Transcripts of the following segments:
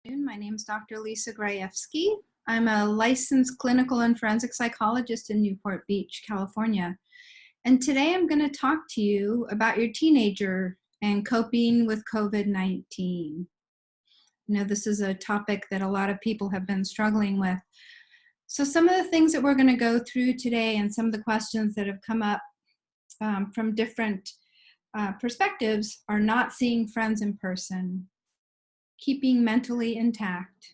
My name is Dr. Lisa Grajewski. I'm a licensed clinical and forensic psychologist in Newport Beach, California. And today I'm going to talk to you about your teenager and coping with COVID-19. You know, this is a topic that a lot of people have been struggling with. So some of the things that we're going to go through today and some of the questions that have come up from different perspectives are not seeing friends in person, keeping mentally intact,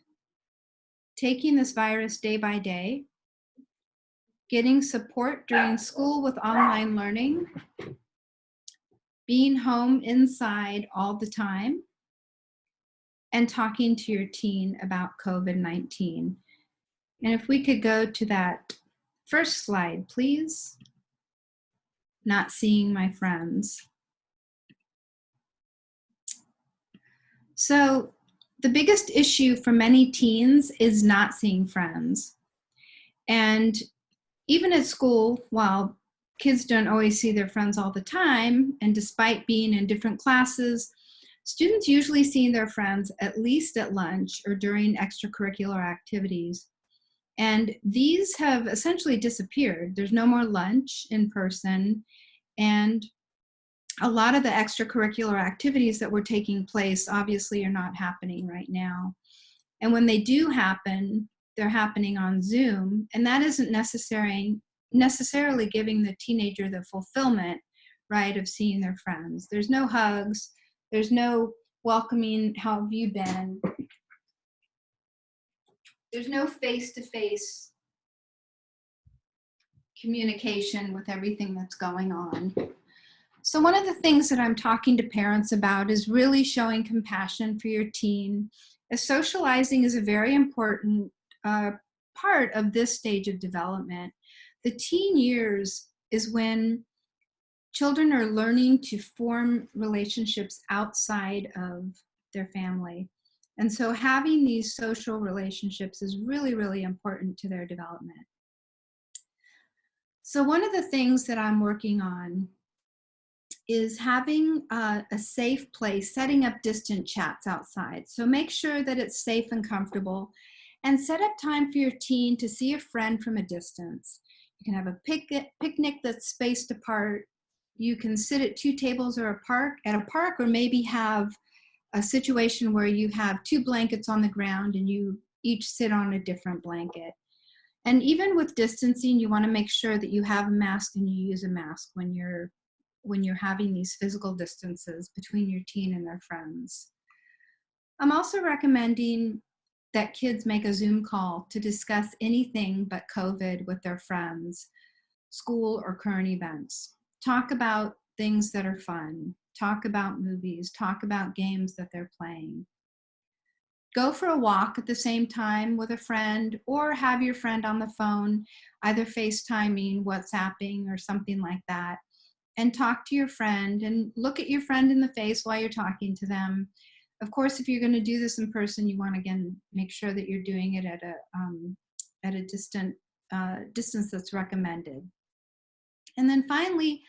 taking this virus day by day, getting support during school with online learning, being home inside all the time, and talking to your teen about COVID-19. And if we could go to that first slide, please. Not seeing my friends. So the biggest issue for many teens is not seeing friends. And even at school, while kids don't always see their friends all the time, and despite being in different classes, students usually see their friends at least at lunch or during extracurricular activities. And these have essentially disappeared. There's no more lunch in person, and a lot of the extracurricular activities that were taking place obviously are not happening right now. And when they do happen, they're happening on Zoom, and that isn't necessarily giving the teenager the fulfillment, right, of seeing their friends. There's no hugs, there's no welcoming, how have you been? There's no face-to-face communication with everything that's going on. So one of the things that I'm talking to parents about is really showing compassion for your teen, as socializing is a very important part of this stage of development. The teen years is when children are learning to form relationships outside of their family. And so having these social relationships is really, really important to their development. So one of the things that I'm working on is having a safe place, setting up distant chats outside. So make sure that it's safe and comfortable, and set up time for your teen to see a friend from a distance. You can have a picnic that's spaced apart. You can sit at two tables or at a park, or maybe have a situation where you have two blankets on the ground and you each sit on a different blanket. And even with distancing, you want to make sure that you have a mask and you use a mask when you're having these physical distances between your teen and their friends. I'm also recommending that kids make a Zoom call to discuss anything but COVID with their friends, school or current events. Talk about things that are fun. Talk about movies. Talk about games that they're playing. Go for a walk at the same time with a friend, or have your friend on the phone, either FaceTiming, WhatsApping, or something like that. And talk to your friend and look at your friend in the face while you're talking to them. Of course, if you're going to do this in person, you want to, again, make sure that you're doing it at a distant distance that's recommended. And then finally,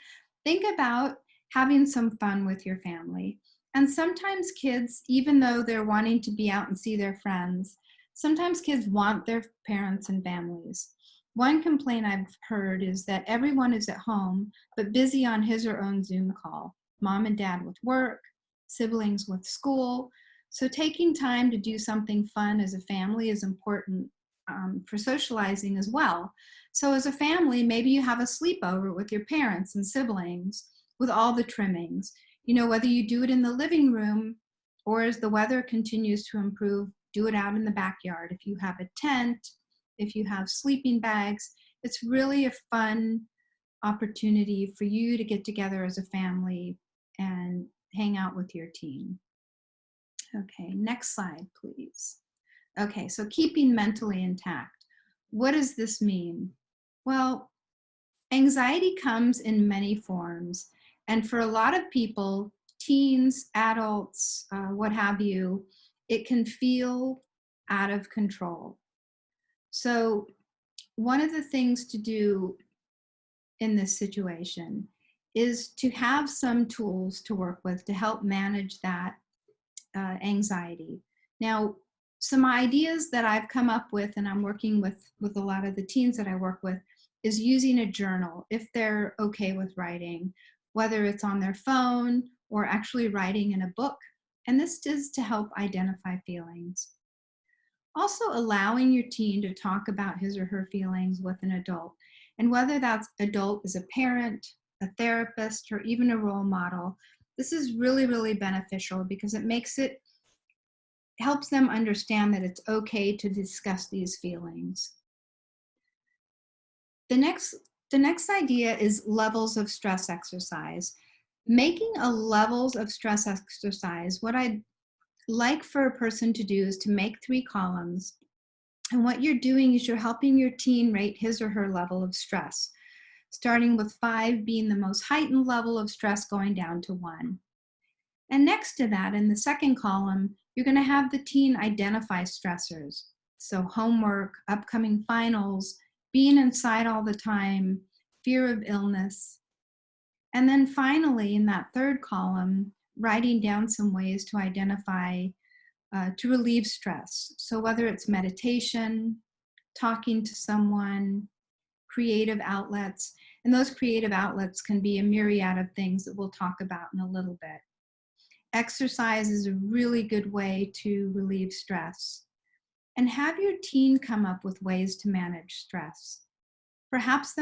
think about having some fun with your family. And sometimes kids, even though they're wanting to be out and see their friends, sometimes kids want their parents and families. One complaint I've heard is that everyone is at home, but busy on his or own Zoom call. Mom and dad with work, siblings with school. So taking time to do something fun as a family is important for socializing as well. So as a family, maybe you have a sleepover with your parents and siblings with all the trimmings. You know, whether you do it in the living room or as the weather continues to improve, do it out in the backyard. If you have a tent, if you have sleeping bags, it's really a fun opportunity for you to get together as a family and hang out with your teen. Okay, next slide, please. Okay, so keeping mentally intact. What does this mean? Well, anxiety comes in many forms. And for a lot of people, teens, adults, what have you, it can feel out of control. So one of the things to do in this situation is to have some tools to work with to help manage that anxiety. Now, some ideas that I've come up with, and I'm working with a lot of the teens that I work with, is using a journal if they're okay with writing, whether it's on their phone or actually writing in a book. And this is to help identify feelings. Also allowing your teen to talk about his or her feelings with an adult. And whether that adult is a parent, a therapist, or even a role model, this is really, really beneficial because it helps them understand that it's okay to discuss these feelings. The next idea is levels of stress exercise. Making a levels of stress exercise, what I'd like for a person to do is to make 3 columns. And what you're doing is you're helping your teen rate his or her level of stress, starting with 5 being the most heightened level of stress, going down to 1. And next to that, in the second column, you're going to have the teen identify stressors. So homework, upcoming finals, being inside all the time, fear of illness. And then finally, in that third column, writing down some ways to identify, to relieve stress. So whether it's meditation, talking to someone, creative outlets, and those creative outlets can be a myriad of things that we'll talk about in a little bit. Exercise is a really good way to relieve stress. And have your teen come up with ways to manage stress. Perhaps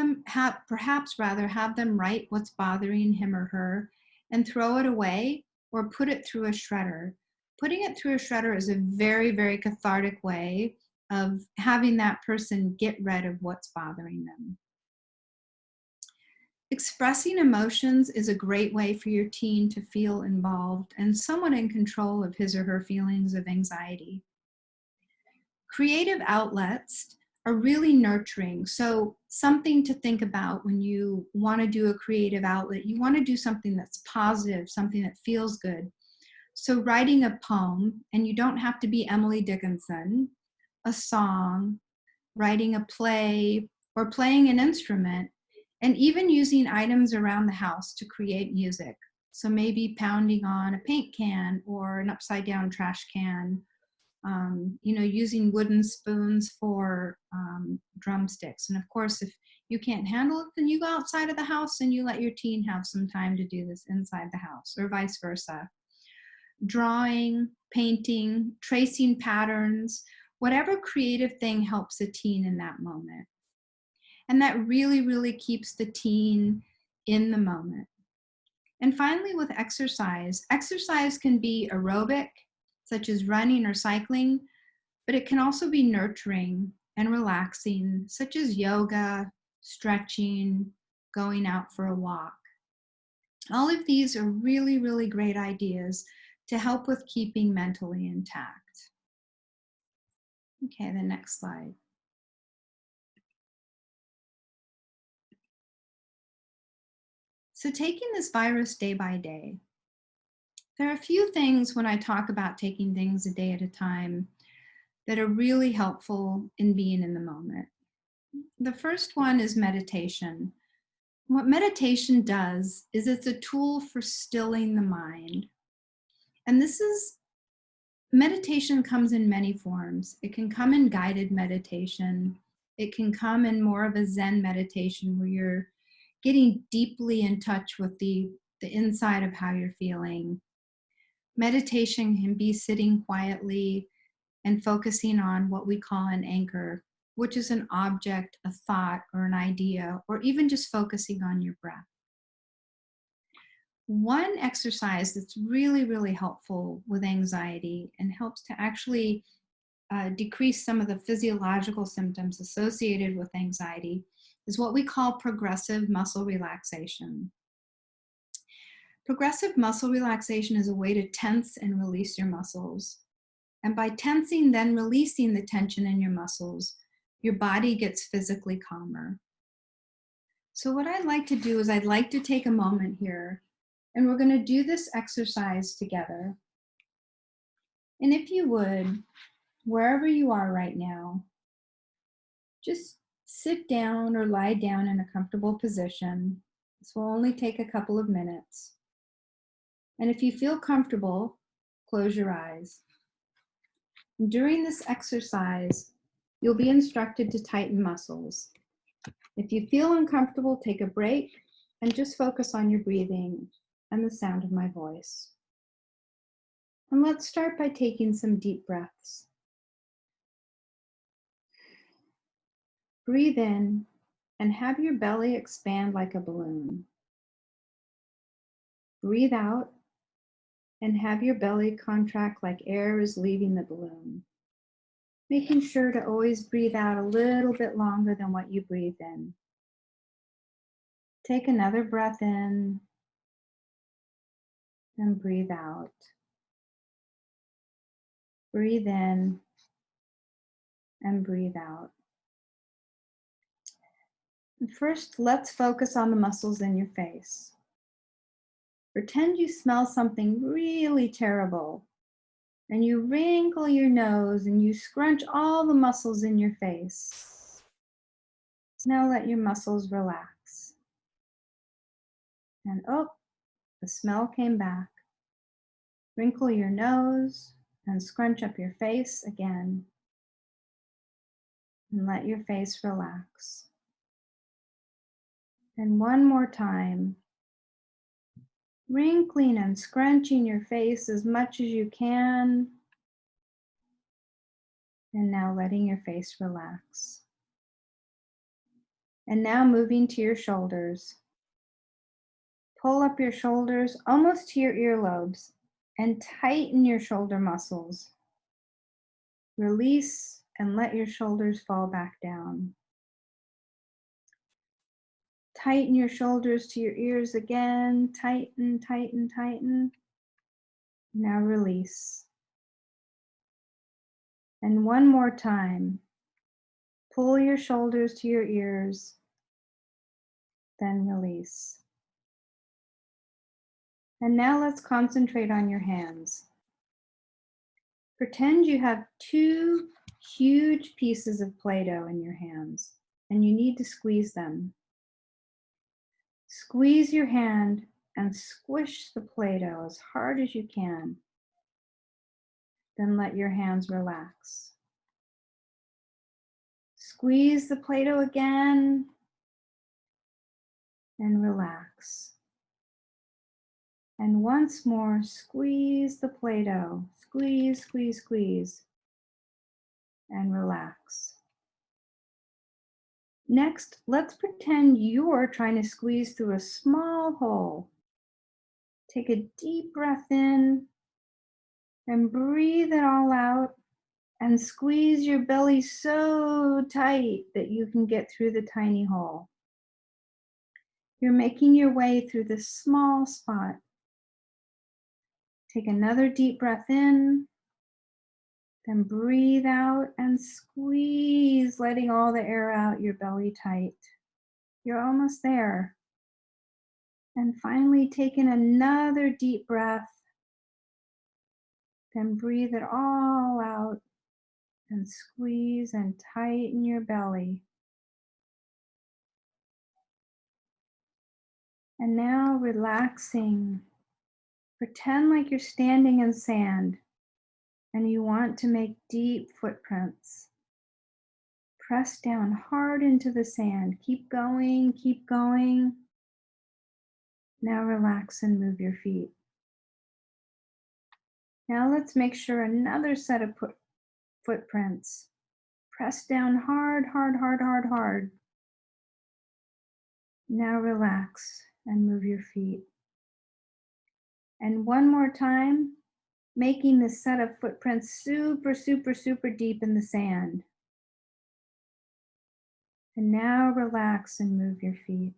rather have them write what's bothering him or her and throw it away or put it through a shredder. Putting it through a shredder is a very, very cathartic way of having that person get rid of what's bothering them. Expressing emotions is a great way for your teen to feel involved and somewhat in control of his or her feelings of anxiety. Creative outlets are really nurturing. So something to think about when you want to do a creative outlet, you want to do something that's positive, something that feels good. So writing a poem, and you don't have to be Emily Dickinson, a song, writing a play, or playing an instrument, and even using items around the house to create music. So maybe pounding on a paint can or an upside down trash can, using wooden spoons for drumsticks. And of course, if you can't handle it, then you go outside of the house and you let your teen have some time to do this inside the house, or vice versa. Drawing, painting, tracing patterns, whatever creative thing helps a teen in that moment. And that really, really keeps the teen in the moment. And finally, with exercise can be aerobic, such as running or cycling, but it can also be nurturing and relaxing, such as yoga, stretching, going out for a walk. All of these are really, really great ideas to help with keeping mentally intact. Okay, the next slide. So taking this virus day by day, there are a few things when I talk about taking things a day at a time that are really helpful in being in the moment. The first one is meditation. What meditation does is it's a tool for stilling the mind. And meditation comes in many forms. It can come in guided meditation. It can come in more of a Zen meditation where you're getting deeply in touch with the inside of how you're feeling. Meditation can be sitting quietly and focusing on what we call an anchor, which is an object, a thought, or an idea, or even just focusing on your breath. One exercise that's really, really helpful with anxiety and helps to actually decrease some of the physiological symptoms associated with anxiety is what we call progressive muscle relaxation. Progressive muscle relaxation is a way to tense and release your muscles. And by tensing, then releasing the tension in your muscles, your body gets physically calmer. So what I'd like to do is I'd like to take a moment here, and we're going to do this exercise together. And if you would, wherever you are right now, just sit down or lie down in a comfortable position. This will only take a couple of minutes. And if you feel comfortable, close your eyes. During this exercise, you'll be instructed to tighten muscles. If you feel uncomfortable, take a break and just focus on your breathing and the sound of my voice. And let's start by taking some deep breaths. Breathe in and have your belly expand like a balloon. Breathe out and have your belly contract like air is leaving the balloon, making sure to always breathe out a little bit longer than what you breathe in. Take another breath in and breathe out. Breathe in and breathe out. And first, let's focus on the muscles in your face. Pretend you smell something really terrible, and you wrinkle your nose and you scrunch all the muscles in your face. Now let your muscles relax. And oh, the smell came back. Wrinkle your nose and scrunch up your face again. And let your face relax. And one more time. Wrinkling and scrunching your face as much as you can. And now letting your face relax. And now moving to your shoulders. Pull up your shoulders almost to your earlobes and tighten your shoulder muscles. Release and let your shoulders fall back down. Tighten your shoulders to your ears again. Tighten, tighten, tighten. Now release. And one more time. Pull your shoulders to your ears, then release. And now let's concentrate on your hands. Pretend you have two huge pieces of Play-Doh in your hands, and you need to squeeze them. Squeeze your hand and squish the Play-Doh as hard as you can. Then let your hands relax. Squeeze the Play-Doh again and relax. And once more, squeeze the Play-Doh. Squeeze, squeeze, squeeze. And relax. Next, let's pretend you're trying to squeeze through a small hole. Take a deep breath in and breathe it all out and squeeze your belly so tight that you can get through the tiny hole. You're making your way through this small spot. Take another deep breath in, then breathe out and squeeze, letting all the air out, your belly tight. You're almost there. And finally, take in another deep breath, then breathe it all out and squeeze and tighten your belly. And now relaxing. Pretend like you're standing in sand and you want to make deep footprints. Press down hard into the sand. Keep going, keep going. Now relax and move your feet. Now let's make sure another set of footprints. Press down hard, hard, hard, hard, hard. Now relax and move your feet. And one more time, making this set of footprints super, super, super deep in the sand. And now relax and move your feet.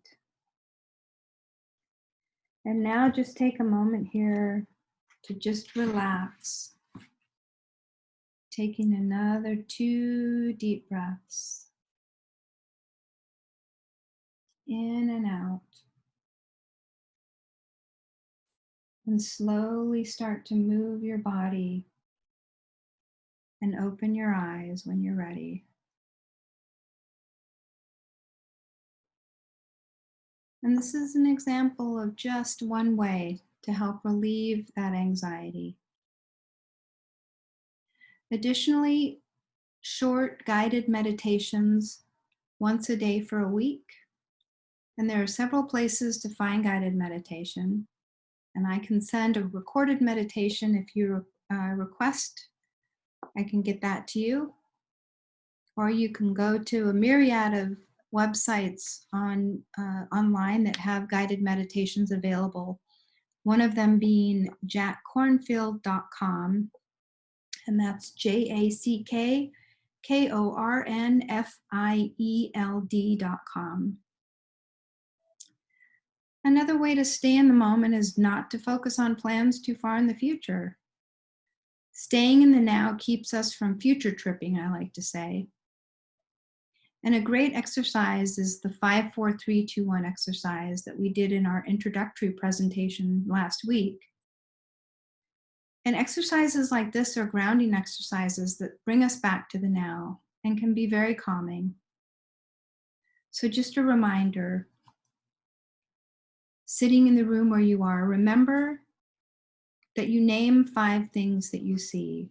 And now just take a moment here to just relax. Taking another 2 deep breaths. In and out. And slowly start to move your body and open your eyes when you're ready. And this is an example of just one way to help relieve that anxiety. Additionally, short guided meditations once a day for a week. And there are several places to find guided meditation. And I can send a recorded meditation if you request. I can get that to you. Or you can go to a myriad of websites online that have guided meditations available. One of them being jackkornfield.com, and that's JACKKORNFIELD.com. Another way to stay in the moment is not to focus on plans too far in the future. Staying in the now keeps us from future tripping, I like to say. And a great exercise is the 5-4-3-2-1 exercise that we did in our introductory presentation last week. And exercises like this are grounding exercises that bring us back to the now and can be very calming. So just a reminder, sitting in the room where you are, remember that you name 5 things that you see.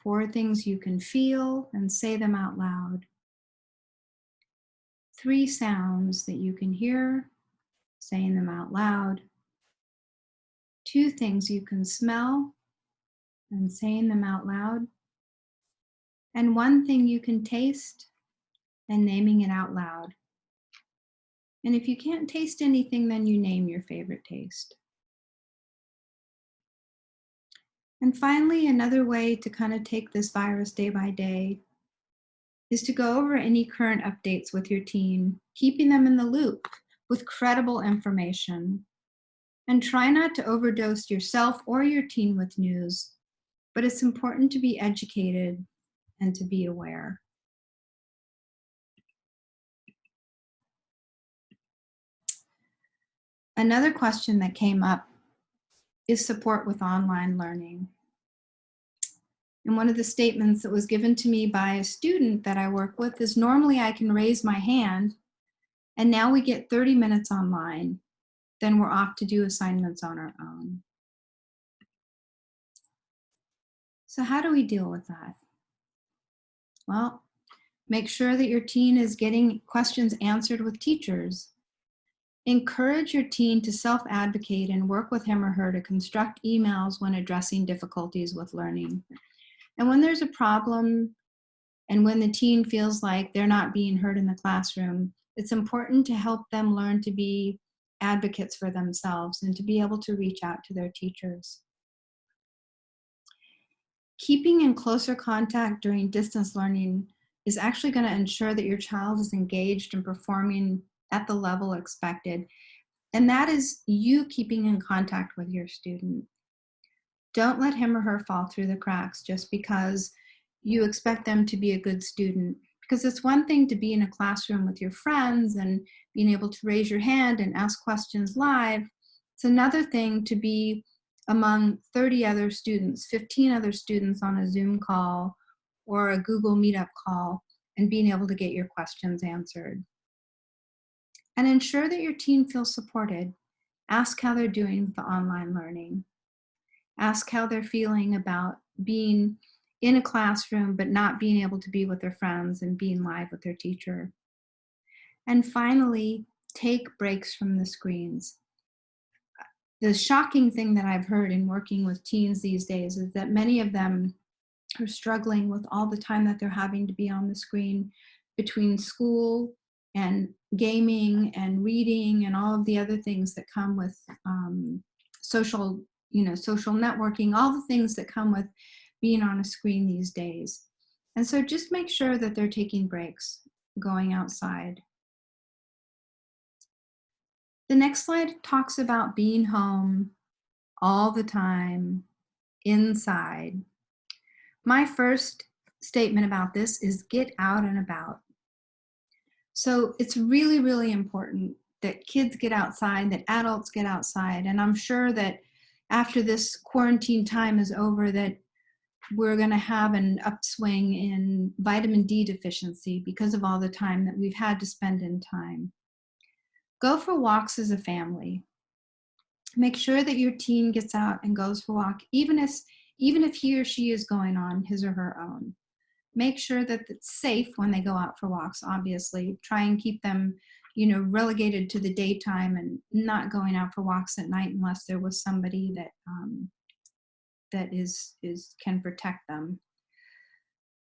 4 things you can feel and say them out loud. 3 sounds that you can hear, saying them out loud. 2 things you can smell and saying them out loud. And 1 thing you can taste and naming it out loud. And if you can't taste anything, then you name your favorite taste. And finally, another way to kind of take this virus day by day is to go over any current updates with your teen, keeping them in the loop with credible information. And try not to overdose yourself or your teen with news, but it's important to be educated and to be aware. Another question that came up is support with online learning. And one of the statements that was given to me by a student that I work with is, normally I can raise my hand, and now we get 30 minutes online. Then we're off to do assignments on our own. So how do we deal with that? Well, make sure that your teen is getting questions answered with teachers. Encourage your teen to self-advocate and work with him or her to construct emails when addressing difficulties with learning. And when there's a problem and when the teen feels like they're not being heard in the classroom, it's important to help them learn to be advocates for themselves and to be able to reach out to their teachers. Keeping in closer contact during distance learning is actually going to ensure that your child is engaged and performing at the level expected. And that is you keeping in contact with your student. Don't let him or her fall through the cracks just because you expect them to be a good student. Because it's one thing to be in a classroom with your friends and being able to raise your hand and ask questions live. It's another thing to be among 30 other students, 15 other students on a Zoom call or a Google Meetup call and being able to get your questions answered. And ensure that your teen feels supported. Ask how they're doing with the online learning. Ask how they're feeling about being in a classroom but not being able to be with their friends and being live with their teacher. And finally, take breaks from the screens. The shocking thing that I've heard in working with teens these days is that many of them are struggling with all the time that they're having to be on the screen between school and gaming and reading and all of the other things that come with social networking, all the things that come with being on a screen these days. And so just make sure that they're taking breaks, going outside. The next slide talks about being home all the time, inside. My first statement about this is get out and about. So it's really, really important that kids get outside, that adults get outside. And I'm sure that after this quarantine time is over, that we're going to have an upswing in vitamin D deficiency because of all the time that we've had to spend in time. Go for walks as a family. Make sure that your teen gets out and goes for a walk, even even if he or she is going on his or her own. Make sure that it's safe when they go out for walks, obviously. Try and keep them, relegated to the daytime and not going out for walks at night unless there was somebody that can protect them.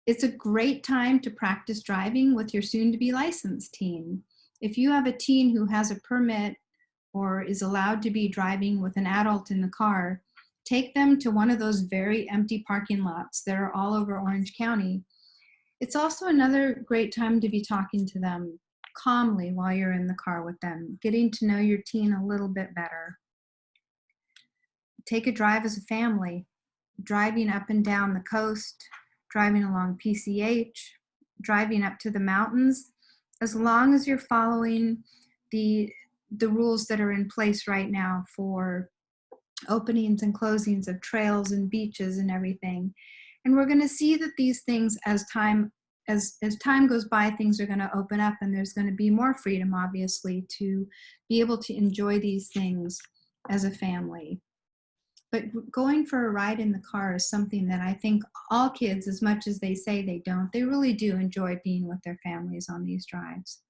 It's a great time to practice driving with your soon-to-be licensed teen. If you have a teen who has a permit or is allowed to be driving with an adult in the car, take them to one of those very empty parking lots that are all over Orange County. It's also another great time to be talking to them calmly while you're in the car with them, getting to know your teen a little bit better. Take a drive as a family, driving up and down the coast, driving along PCH, driving up to the mountains, as long as you're following the rules that are in place right now for openings and closings of trails and beaches and everything. And we're going to see that these things, as time goes by, things are going to open up, and there's going to be more freedom, obviously, to be able to enjoy these things as a family. But going for a ride in the car is something that I think all kids, as much as they say they don't, they really do enjoy being with their families on these drives.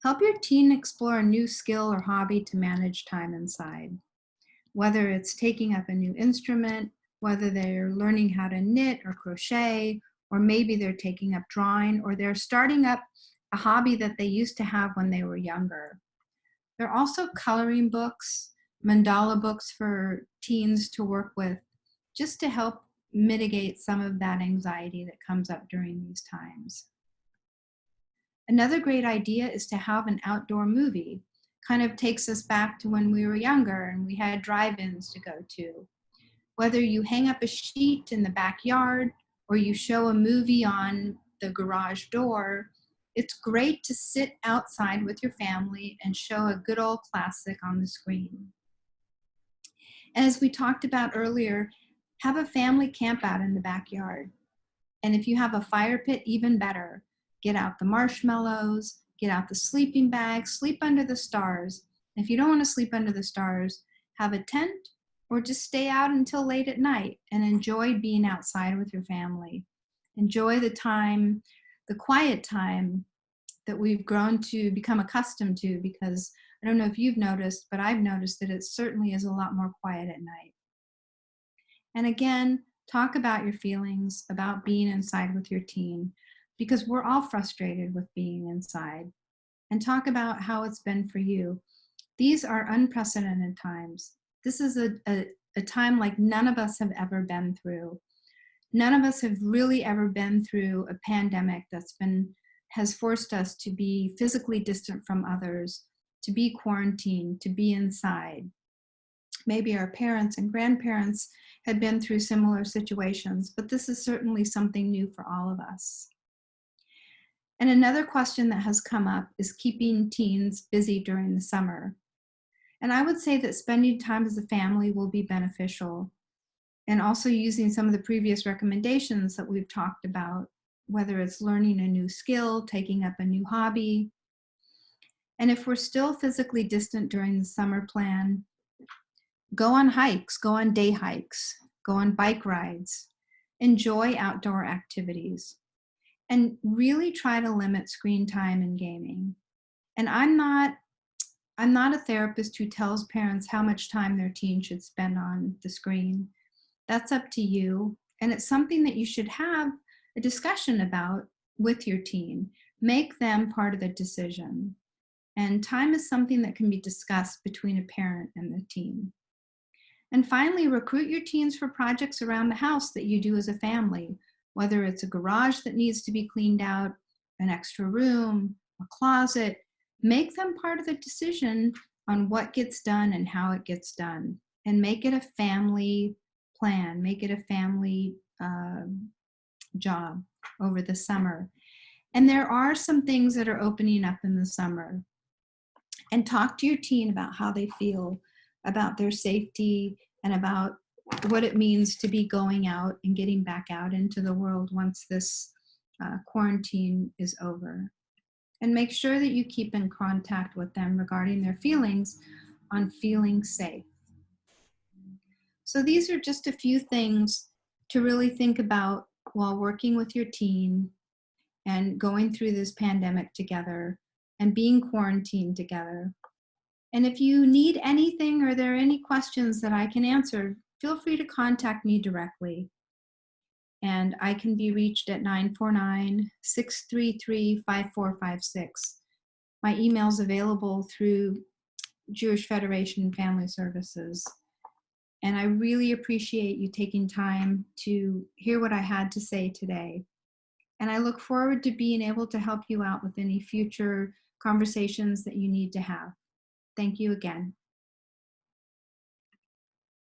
Help your teen explore a new skill or hobby to manage time inside. Whether it's taking up a new instrument, whether they're learning how to knit or crochet, or maybe they're taking up drawing, or they're starting up a hobby that they used to have when they were younger. There are also coloring books, mandala books for teens to work with, just to help mitigate some of that anxiety that comes up during these times. Another great idea is to have an outdoor movie. Kind of takes us back to when we were younger and we had drive-ins to go to. Whether you hang up a sheet in the backyard or you show a movie on the garage door, it's great to sit outside with your family and show a good old classic on the screen. As we talked about earlier, have a family camp out in the backyard. And if you have a fire pit, even better. Get out the marshmallows, get out the sleeping bags, sleep under the stars. If you don't want to sleep under the stars, have a tent or just stay out until late at night and enjoy being outside with your family. Enjoy the time, the quiet time that we've grown to become accustomed to, because I don't know if you've noticed, but I've noticed that it certainly is a lot more quiet at night. And again, talk about your feelings about being inside with your teen, because we're all frustrated with being inside. And talk about how it's been for you. These are unprecedented times. This is a time like none of us have ever been through. None of us have really ever been through a pandemic has forced us to be physically distant from others, to be quarantined, to be inside. Maybe our parents and grandparents had been through similar situations, but this is certainly something new for all of us. And another question that has come up is keeping teens busy during the summer. And I would say that spending time as a family will be beneficial, and also using some of the previous recommendations that we've talked about, whether it's learning a new skill, taking up a new hobby. And if we're still physically distant during the summer plan, go on hikes, go on day hikes, go on bike rides, enjoy outdoor activities, and really try to limit screen time and gaming. And I'm not a therapist who tells parents how much time their teen should spend on the screen. That's up to you. And it's something that you should have a discussion about with your teen. Make them part of the decision. And time is something that can be discussed between a parent and the teen. And finally, recruit your teens for projects around the house that you do as a family, whether it's a garage that needs to be cleaned out, an extra room, a closet. Make them part of the decision on what gets done and how it gets done. And make it a family plan. Make it a family job over the summer. And there are some things that are opening up in the summer. And talk to your teen about how they feel about their safety and about what it means to be going out and getting back out into the world once this quarantine is over. And make sure that you keep in contact with them regarding their feelings on feeling safe. So these are just a few things to really think about while working with your teen and going through this pandemic together and being quarantined together. And if you need anything or there are any questions that I can answer, feel free to contact me directly. And I can be reached at 949-633-5456. My email is available through Jewish Federation Family Services. And I really appreciate you taking time to hear what I had to say today. And I look forward to being able to help you out with any future conversations that you need to have. Thank you again.